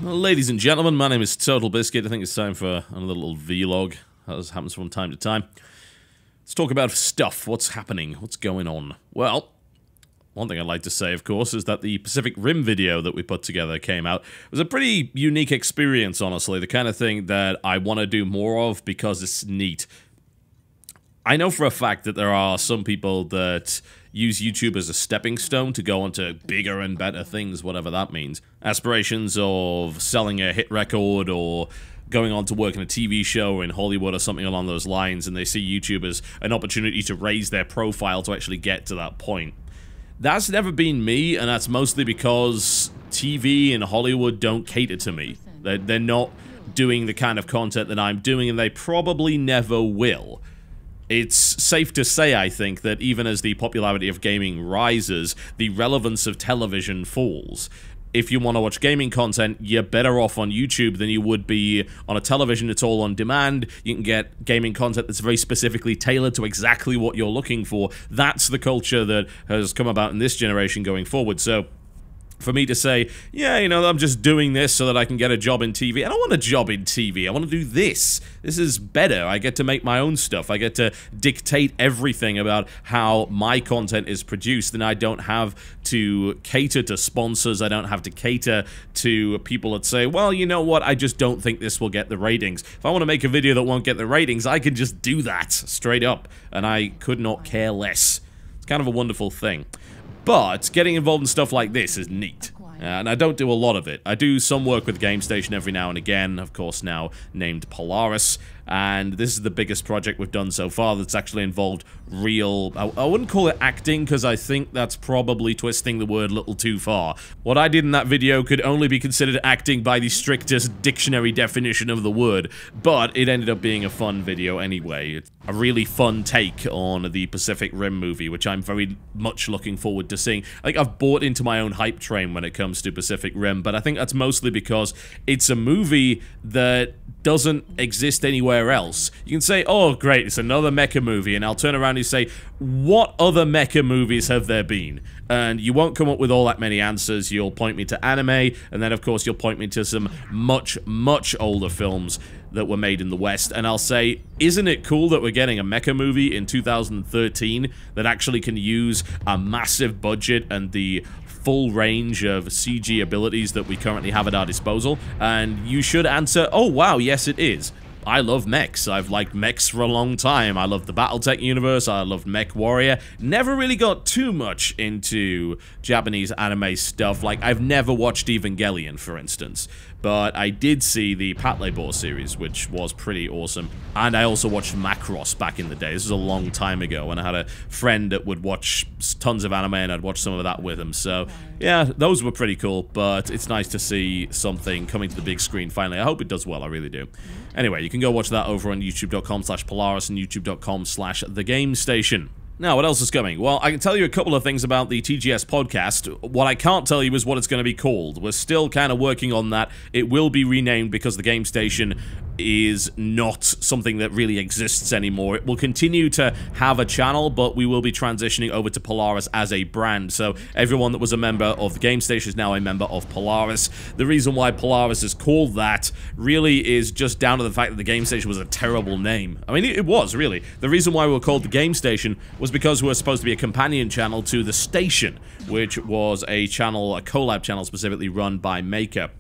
Well, ladies and gentlemen, my name is TotalBiscuit. I think it's time for another little vlog, as happens from time to time. Let's talk about stuff. What's happening? What's going on? Well, one thing I'd like to say, of course, is that the Pacific Rim video that we put together came out. It was a pretty unique experience, honestly. The kind of thing that I want to do more of because it's neat. I know for a fact that there are some people that use YouTube as a stepping stone to go on to bigger and better things, whatever that means. Aspirations of selling a hit record or going on to work in a TV show in Hollywood or something along those lines, and they see YouTube as an opportunity to raise their profile to actually get to that point. That's never been me, and that's mostly because TV and Hollywood don't cater to me. They're not doing the kind of content that I'm doing, and they probably never will. It's safe to say, I think, that even as the popularity of gaming rises, the relevance of television falls. If you want to watch gaming content, you're better off on YouTube than you would be on a television. It's all on demand. You can get gaming content that's very specifically tailored to exactly what you're looking for. That's the culture that has come about in this generation going forward. So for me to say, yeah, you know, I'm just doing this so that I can get a job in TV. I don't want a job in TV. I want to do this. This is better. I get to make my own stuff. I get to dictate everything about how my content is produced, and I don't have to cater to sponsors. I don't have to cater to people that say, well, you know what, I just don't think this will get the ratings. If I want to make a video that won't get the ratings, I can just do that straight up, and I could not care less. It's kind of a wonderful thing. But getting involved in stuff like this is neat, and I don't do a lot of it. I do some work with GameStation every now and again, of course now named Polaris, and this is the biggest project we've done so far that's actually involved real... I wouldn't call it acting, because I think that's probably twisting the word a little too far. What I did in that video could only be considered acting by the strictest dictionary definition of the word, but it ended up being a fun video anyway. It's a really fun take on the Pacific Rim movie, which I'm very much looking forward to seeing. I think I've bought into my own hype train when it comes to Pacific Rim, but I think that's mostly because it's a movie that doesn't exist anywhere else. You can say, oh great, it's another mecha movie, and I'll turn around and say, what other mecha movies have there been? And you won't come up with all that many answers. You'll point me to anime, and then of course you'll point me to some much, much older films that were made in the West, and I'll say, isn't it cool that we're getting a mecha movie in 2013 that actually can use a massive budget and the full range of CG abilities that we currently have at our disposal? And you should answer, oh wow, yes it is. I love mechs. I've liked mechs for a long time. I love the Battletech universe. I loved Mech Warrior. Never really got too much into Japanese anime stuff. Like, I've never watched Evangelion, for instance. But I did see the Patlabor series, which was pretty awesome. And I also watched Macross back in the day. This was a long time ago, when I had a friend that would watch tons of anime, and I'd watch some of that with him. So, yeah, those were pretty cool, but it's nice to see something coming to the big screen finally. I hope it does well, I really do. Anyway, you can go watch that over on youtube.com/Polaris and youtube.com/TheGameStation. Now, what else is coming? Well, I can tell you a couple of things about the TGS podcast. What I can't tell you is what it's going to be called. We're still kind of working on that. It will be renamed because the Game Station is not something that really exists anymore. It will continue to have a channel, but we will be transitioning over to Polaris as a brand. So everyone that was a member of the Game Station is now a member of Polaris. The reason why Polaris is called that really is just down to the fact that the Game Station was a terrible name. I mean, it was, really. The reason why we were called the Game Station was because we were supposed to be a companion channel to The Station, which was a channel, a collab channel specifically run by Maker.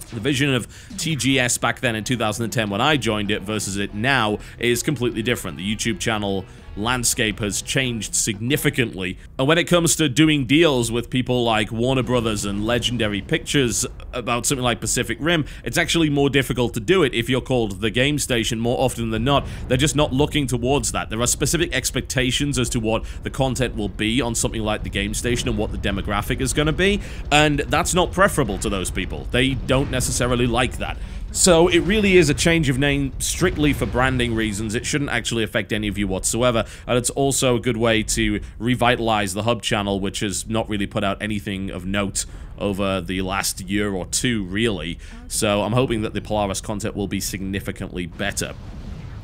The vision of TGS back then in 2010 when I joined it versus it now is completely different. The YouTube channel landscape has changed significantly, and when it comes to doing deals with people like Warner Brothers and Legendary Pictures about something like Pacific Rim, it's actually more difficult to do it if you're called the Game Station. More often than not, they're just not looking towards that. There are specific expectations as to what the content will be on something like the Game Station and what the demographic is going to be, and that's not preferable to those people. They don't necessarily like that. So it really is a change of name strictly for branding reasons. It shouldn't actually affect any of you whatsoever, and it's also a good way to revitalize the Hub channel, which has not really put out anything of note over the last year or two, really. So I'm hoping that the Polaris content will be significantly better.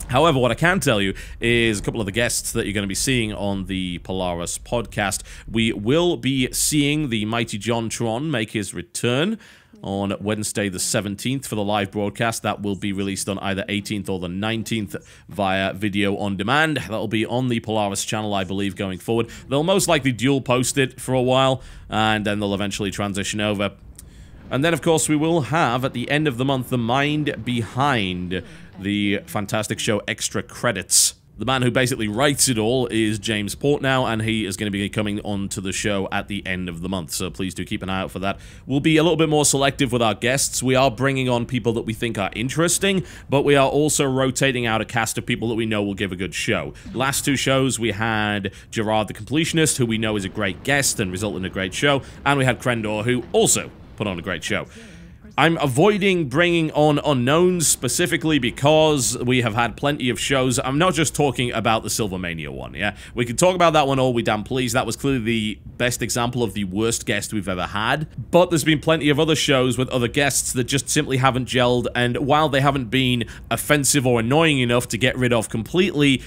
However, what I can tell you is a couple of the guests that you're going to be seeing on the Polaris podcast. We will be seeing the mighty JonTron make his return on Wednesday the 17th for the live broadcast. That will be released on either 18th or the 19th via video on demand. That will be on the Polaris channel, I believe, going forward. They'll most likely dual post it for a while, and then they'll eventually transition over. And then, of course, we will have, at the end of the month, the mind behind the fantastic show Extra Credits. The man who basically writes it all is James Portnow, and he is going to be coming onto the show at the end of the month, so please do keep an eye out for that. We'll be a little bit more selective with our guests. We are bringing on people that we think are interesting, but we are also rotating out a cast of people that we know will give a good show. Last two shows, we had Gerard the Completionist, who we know is a great guest and resulted in a great show, and we had Krendor, who also put on a great show. I'm avoiding bringing on unknowns specifically because we have had plenty of shows. I'm not just talking about the Silvermania one, yeah? We can talk about that one all we damn please. That was clearly the best example of the worst guest we've ever had. But there's been plenty of other shows with other guests that just simply haven't gelled, and while they haven't been offensive or annoying enough to get rid of completely,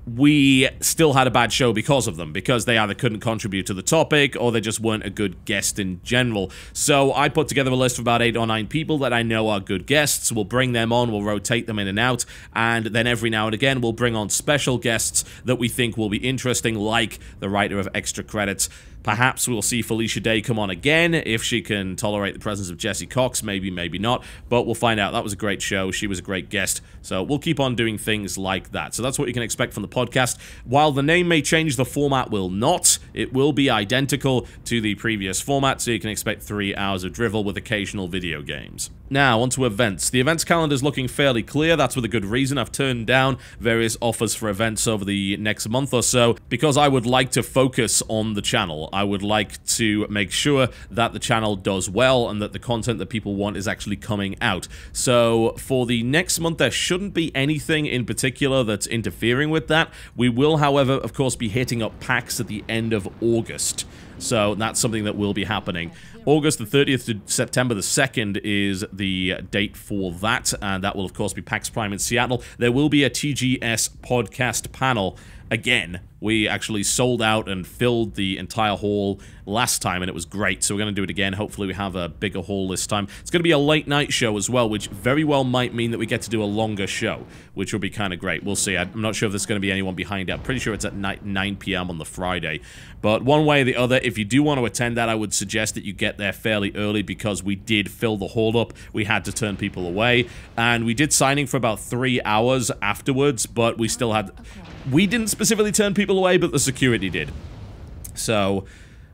we still had a bad show because of them, because they either couldn't contribute to the topic or they just weren't a good guest in general. So I put together a list of about 8 or 9 people that I know are good guests. We'll bring them on, we'll rotate them in and out, and then every now and again we'll bring on special guests that we think will be interesting, like the writer of Extra Credits. Perhaps we'll see Felicia Day come on again, if she can tolerate the presence of Jesse Cox, maybe, maybe not, but we'll find out. That was a great show, she was a great guest, so we'll keep on doing things like that. So that's what you can expect from the podcast. While the name may change, the format will not. It will be identical to the previous format, so you can expect 3 hours of drivel with occasional video games. Now, onto events. The events calendar is looking fairly clear. That's with a good reason. I've turned down various offers for events over the next month or so because I would like to focus on the channel. I would like to make sure that the channel does well and that the content that people want is actually coming out. So for the next month, there shouldn't be anything in particular that's interfering with that. We will, however, of course, be hitting up PAX at the end of August. So that's something that will be happening. August the 30th to September the 2nd is the date for that, and that will, of course, be PAX Prime in Seattle. There will be a TGS podcast panel. Again, we actually sold out and filled the entire hall last time, and it was great, so we're going to do it again. Hopefully we have a bigger hall this time. It's going to be a late night show as well, which very well might mean that we get to do a longer show, which will be kind of great. We'll see. I'm not sure if there's going to be anyone behind it. I'm pretty sure it's at 9 p.m. on the Friday. But one way or the other, if you do want to attend that, I would suggest that you get there fairly early because we did fill the hall up. We had to turn people away, and we did signing for about 3 hours afterwards, but we still had... We didn't specifically turn people away, but the security did. So,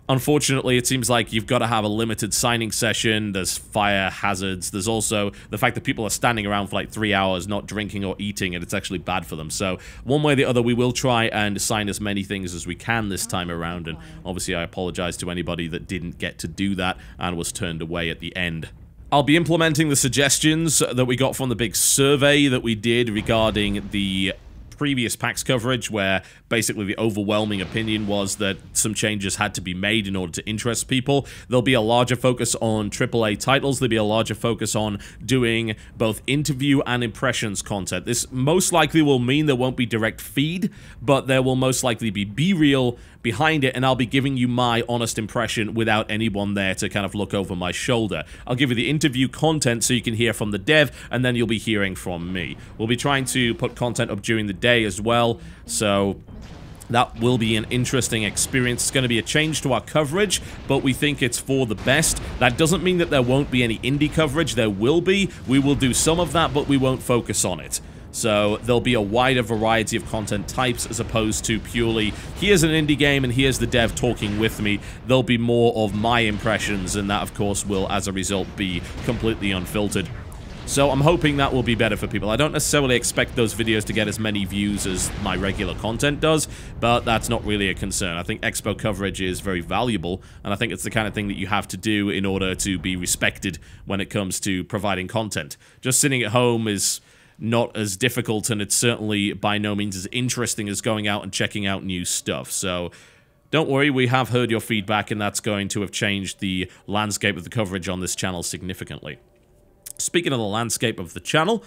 unfortunately, it seems like you've got to have a limited signing session. There's fire hazards. There's also the fact that people are standing around for like 3 hours not drinking or eating, and it's actually bad for them. So, one way or the other, we will try and sign as many things as we can this time around. And obviously, I apologize to anybody that didn't get to do that and was turned away at the end. I'll be implementing the suggestions that we got from the big survey that we did regarding the previous PAX coverage, where basically the overwhelming opinion was that some changes had to be made in order to interest people. There'll be a larger focus on AAA titles. There'll be a larger focus on doing both interview and impressions content. This most likely will mean there won't be direct feed, but there will most likely be B-reel behind it, and I'll be giving you my honest impression without anyone there to kind of look over my shoulder. I'll give you the interview content so you can hear from the dev, and then you'll be hearing from me. We'll be trying to put content up during the day as well, so that will be an interesting experience. It's going to be a change to our coverage, but we think it's for the best. That doesn't mean that there won't be any indie coverage. There will be. We will do some of that, but we won't focus on it. So there'll be a wider variety of content types as opposed to purely, here's an indie game and here's the dev talking with me. There'll be more of my impressions, and that, of course, will, as a result, be completely unfiltered. So I'm hoping that will be better for people. I don't necessarily expect those videos to get as many views as my regular content does, but that's not really a concern. I think expo coverage is very valuable, and I think it's the kind of thing that you have to do in order to be respected when it comes to providing content. Just sitting at home is not as difficult, and it's certainly by no means as interesting as going out and checking out new stuff. So don't worry, we have heard your feedback, and that's going to have changed the landscape of the coverage on this channel significantly. Speaking of the landscape of the channel,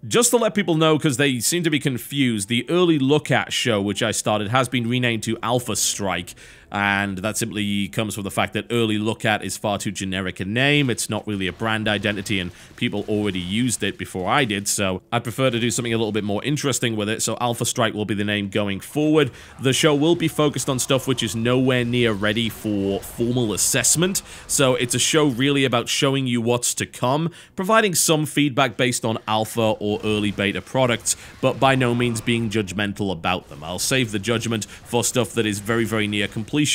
Just to let people know, because they seem to be confused, the Early Look At show, which I started, has been renamed to Alpha Strike, and that simply comes from the fact that Early Look At is far too generic a name. It's not really a brand identity, and people already used it before I did, so I'd prefer to do something a little bit more interesting with it, so Alpha Strike will be the name going forward. The show will be focused on stuff which is nowhere near ready for formal assessment, so it's a show really about showing you what's to come, providing some feedback based on alpha or early beta products, but by no means being judgmental about them. I'll save the judgment for stuff that is very, very near completion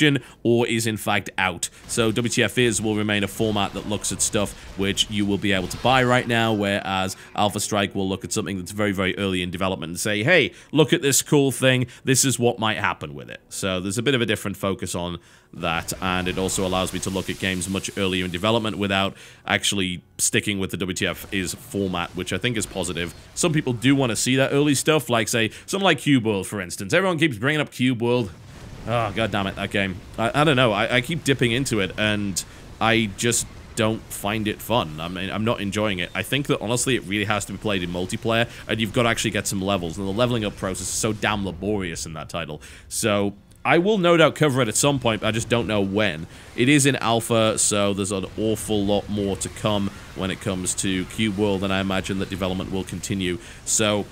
or is in fact out. So WTF Is will remain a format that looks at stuff which you will be able to buy right now, whereas Alpha Strike will look at something that's very, very early in development and say, hey, look at this cool thing, this is what might happen with it. So there's a bit of a different focus on that, and it also allows me to look at games much earlier in development without actually sticking with the WTF Is format, which I think is positive. Some people do want to see that early stuff, like, say, something like Cube World, for instance. Everyone keeps bringing up Cube World. Oh, god damn it, that game. I don't know, I keep dipping into it, and I just don't find it fun. I mean, I'm not enjoying it. I think that, honestly, it really has to be played in multiplayer, and you've got to actually get some levels, and the leveling up process is so damn laborious in that title. So I will no doubt cover it at some point, but I just don't know when. It is in alpha, so there's an awful lot more to come when it comes to Cube World, and I imagine that development will continue. So,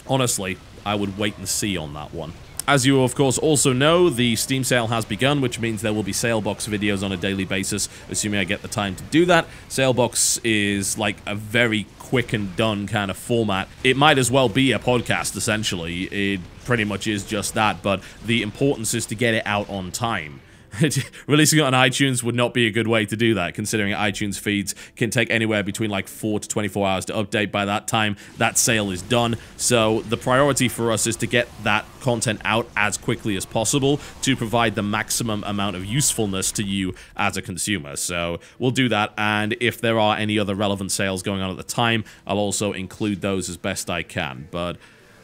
honestly, I would wait and see on that one. As you, of course, also know, the Steam sale has begun, which means there will be sale box videos on a daily basis, assuming I get the time to do that. Sale box is like a very quick and done kind of format. It might as well be a podcast, essentially. It pretty much is just that, but the importance is to get it out on time. Releasing it on iTunes would not be a good way to do that, considering iTunes feeds can take anywhere between like 4 to 24 hours to update. By that time, that sale is done. So the priority for us is to get that content out as quickly as possible to provide the maximum amount of usefulness to you as a consumer. So we'll do that, and if there are any other relevant sales going on at the time, I'll also include those as best I can. But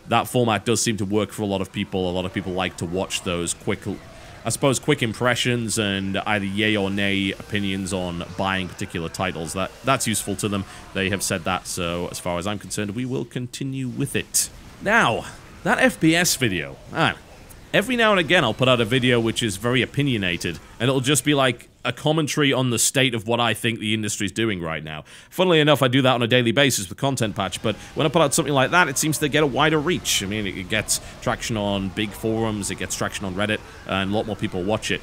that format does seem to work for a lot of people. A lot of people like to watch those quick impressions and either yay or nay opinions on buying particular titles. That's useful to them. They have said that, so as far as I'm concerned, we will continue with it. Now, that FPS video. Every now and again, I'll put out a video which is very opinionated, and it'll just be like a commentary on the state of what I think the industry's doing right now. Funnily enough, I do that on a daily basis with Content Patch, but when I put out something like that, it seems to get a wider reach. I mean, it gets traction on big forums, it gets traction on Reddit, and a lot more people watch it.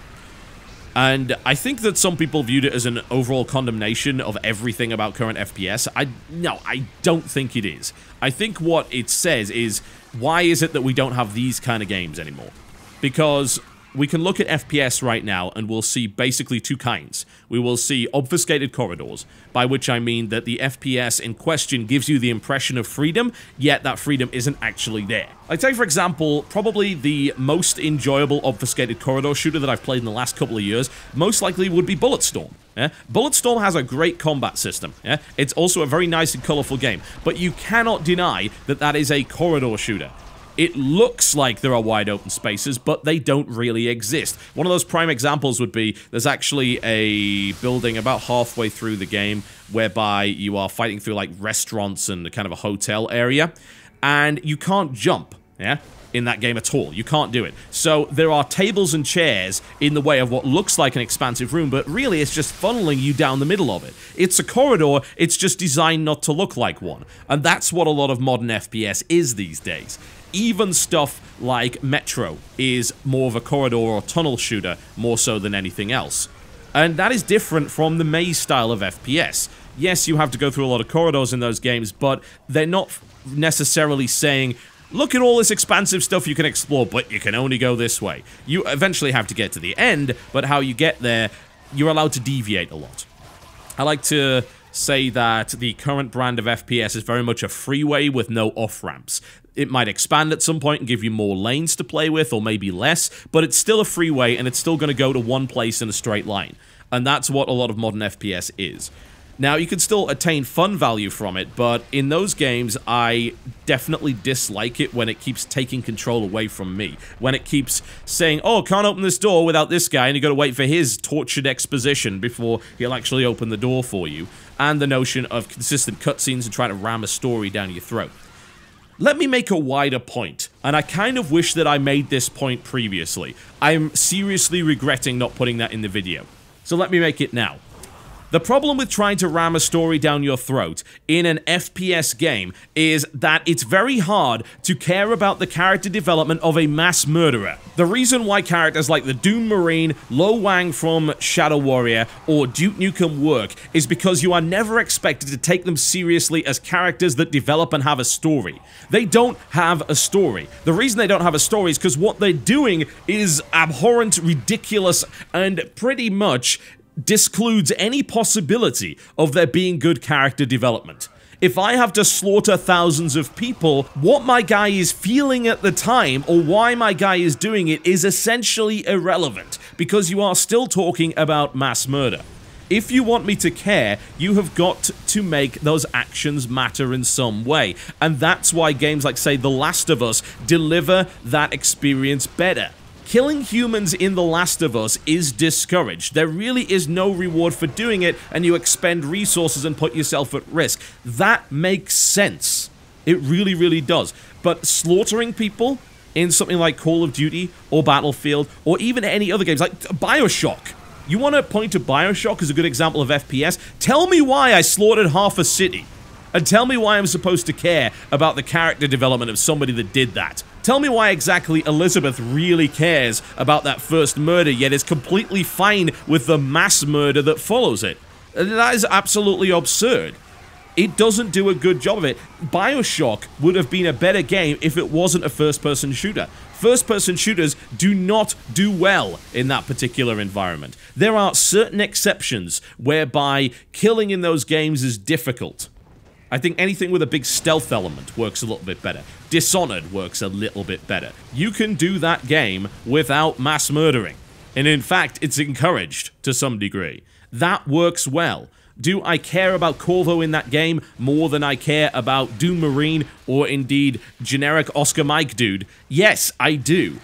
And I think that some people viewed it as an overall condemnation of everything about current FPS. No, I don't think it is. I think what it says is, why is it that we don't have these kind of games anymore? Because we can look at FPS right now and we'll see basically two kinds. We will see obfuscated corridors, by which I mean that the FPS in question gives you the impression of freedom, yet that freedom isn't actually there. Like, take for example, probably the most enjoyable obfuscated corridor shooter that I've played in the last couple of years, most likely would be Bulletstorm. Yeah? Bulletstorm has a great combat system. Yeah? It's also a very nice and colorful game, but you cannot deny that that is a corridor shooter. It looks like there are wide open spaces, but they don't really exist. One of those prime examples would be, there's actually a building about halfway through the game whereby you are fighting through like restaurants and kind of a hotel area, and you can't jump, yeah, in that game at all. You can't do it. So there are tables and chairs in the way of what looks like an expansive room, but really it's just funneling you down the middle of it. It's a corridor, it's just designed not to look like one. And that's what a lot of modern FPS is these days. Even stuff like Metro is more of a corridor or tunnel shooter, more so than anything else. And that is different from the maze style of FPS. Yes, you have to go through a lot of corridors in those games, but they're not necessarily saying, look at all this expansive stuff you can explore, but you can only go this way. You eventually have to get to the end, but how you get there, you're allowed to deviate a lot. I like to say that the current brand of FPS is very much a freeway with no off-ramps. It might expand at some point and give you more lanes to play with, or maybe less, but it's still a freeway and it's still going to go to one place in a straight line. And that's what a lot of modern FPS is. Now, you can still attain fun value from it, but in those games, I definitely dislike it when it keeps taking control away from me. When it keeps saying, oh, can't open this door without this guy, and you gotta wait for his tortured exposition before he'll actually open the door for you. And the notion of consistent cutscenes and trying to ram a story down your throat. Let me make a wider point, and I kind of wish that I made this point previously. I'm seriously regretting not putting that in the video. So let me make it now. The problem with trying to ram a story down your throat in an FPS game is that it's very hard to care about the character development of a mass murderer. The reason why characters like the Doom Marine, Lo Wang from Shadow Warrior, or Duke Nukem work is because you are never expected to take them seriously as characters that develop and have a story. They don't have a story. The reason they don't have a story is because what they're doing is abhorrent, ridiculous, and pretty much discludes any possibility of there being good character development. If I have to slaughter thousands of people, what my guy is feeling at the time, or why my guy is doing it, is essentially irrelevant, because you are still talking about mass murder. If you want me to care, you have got to make those actions matter in some way, and that's why games like, say, The Last of Us deliver that experience better. Killing humans in The Last of Us is discouraged. There really is no reward for doing it, and you expend resources and put yourself at risk. That makes sense. It really, really does. But slaughtering people in something like Call of Duty or Battlefield, or even any other games, like Bioshock. You want to point to Bioshock as a good example of FPS? Tell me why I slaughtered half a city. And tell me why I'm supposed to care about the character development of somebody that did that. Tell me why exactly Elizabeth really cares about that first murder, yet is completely fine with the mass murder that follows it. That is absolutely absurd. It doesn't do a good job of it. Bioshock would have been a better game if it wasn't a first-person shooter. First-person shooters do not do well in that particular environment. There are certain exceptions whereby killing in those games is difficult. I think anything with a big stealth element works a little bit better. Dishonored works a little bit better. You can do that game without mass murdering. And in fact, it's encouraged to some degree. That works well. Do I care about Corvo in that game more than I care about Doom Marine or indeed generic Oscar Mike dude? Yes, I do.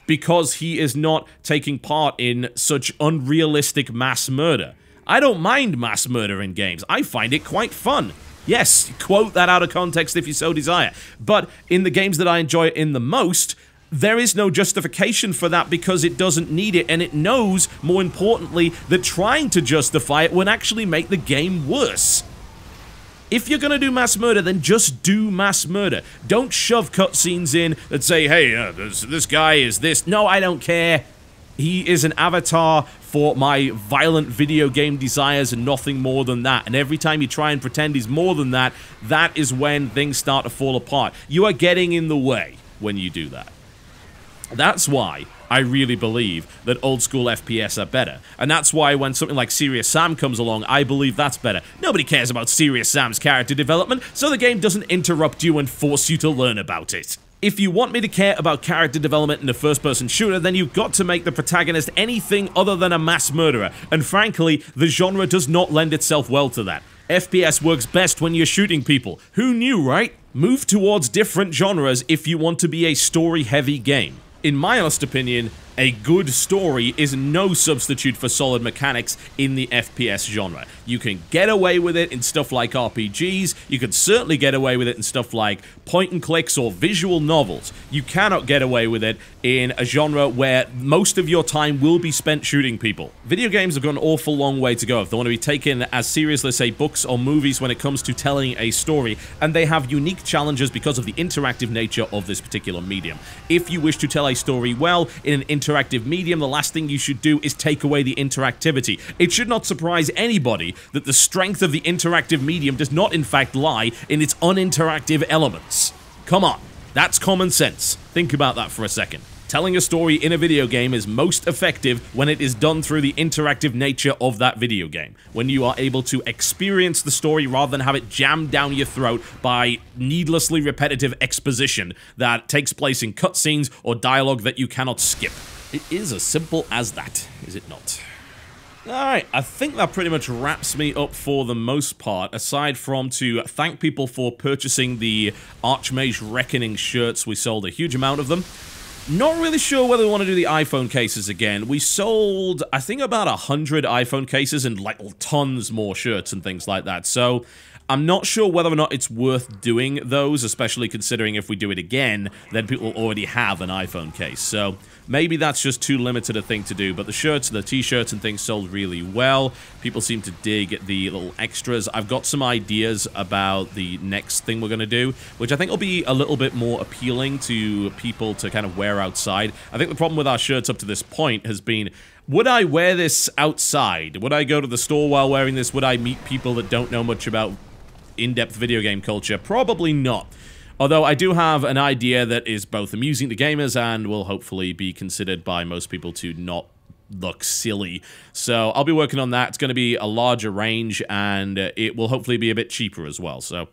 Because he is not taking part in such unrealistic mass murder. I don't mind mass murder in games. I find it quite fun. Yes, quote that out of context if you so desire. But in the games that I enjoy in the most, there is no justification for that because it doesn't need it, and it knows, more importantly, that trying to justify it would actually make the game worse. If you're gonna do mass murder, then just do mass murder. Don't shove cutscenes in that say, hey, this guy is this. No, I don't care. He is an avatar for my violent video game desires and nothing more than that. And every time you try and pretend he's more than that, that is when things start to fall apart. You are getting in the way when you do that. That's why I really believe that old school FPS are better. And that's why when something like Serious Sam comes along, I believe that's better. Nobody cares about Serious Sam's character development, so the game doesn't interrupt you and force you to learn about it. If you want me to care about character development in a first-person shooter, then you've got to make the protagonist anything other than a mass murderer. And frankly, the genre does not lend itself well to that. FPS works best when you're shooting people. Who knew, right? Move towards different genres if you want to be a story-heavy game. In my honest opinion, a good story is no substitute for solid mechanics in the FPS genre. You can get away with it in stuff like RPGs, you can certainly get away with it in stuff like point-and-clicks or visual novels. You cannot get away with it in a genre where most of your time will be spent shooting people. Video games have got an awful long way to go if they want to be taken as seriously as, say, books or movies when it comes to telling a story, and they have unique challenges because of the interactive nature of this particular medium. If you wish to tell a story well in an interactive medium, the last thing you should do is take away the interactivity. It should not surprise anybody that the strength of the interactive medium does not in fact lie in its uninteractive elements. Come on, that's common sense. Think about that for a second. Telling a story in a video game is most effective when it is done through the interactive nature of that video game. When you are able to experience the story rather than have it jammed down your throat by needlessly repetitive exposition that takes place in cutscenes or dialogue that you cannot skip. It is as simple as that, is it not? Alright, I think that pretty much wraps me up for the most part, aside from to thank people for purchasing the Archmage Reckoning shirts. We sold a huge amount of them. Not really sure whether we want to do the iPhone cases again. We sold, I think, about 100 iPhone cases and, like, tons more shirts and things like that. So, I'm not sure whether or not it's worth doing those, especially considering if we do it again, then people already have an iPhone case. So, maybe that's just too limited a thing to do. But the shirts, the t-shirts and things sold really well. People seem to dig the little extras. I've got some ideas about the next thing we're going to do, which I think will be a little bit more appealing to people to kind of wear outside. I think the problem with our shirts up to this point has been, would I wear this outside? Would I go to the store while wearing this? Would I meet people that don't know much about in-depth video game culture? Probably not. Although I do have an idea that is both amusing to gamers and will hopefully be considered by most people to not look silly. So I'll be working on that. It's going to be a larger range and it will hopefully be a bit cheaper as well. So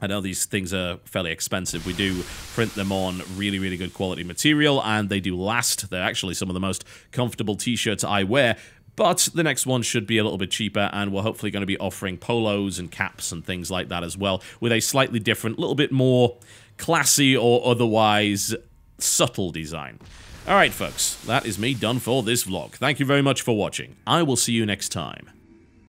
I know these things are fairly expensive. We do print them on really, really good quality material and they do last. They're actually some of the most comfortable t-shirts I wear. But the next one should be a little bit cheaper, and we're hopefully going to be offering polos and caps and things like that as well, with a slightly different, little bit more classy or otherwise subtle design. Alright folks, that is me done for this vlog. Thank you very much for watching. I will see you next time.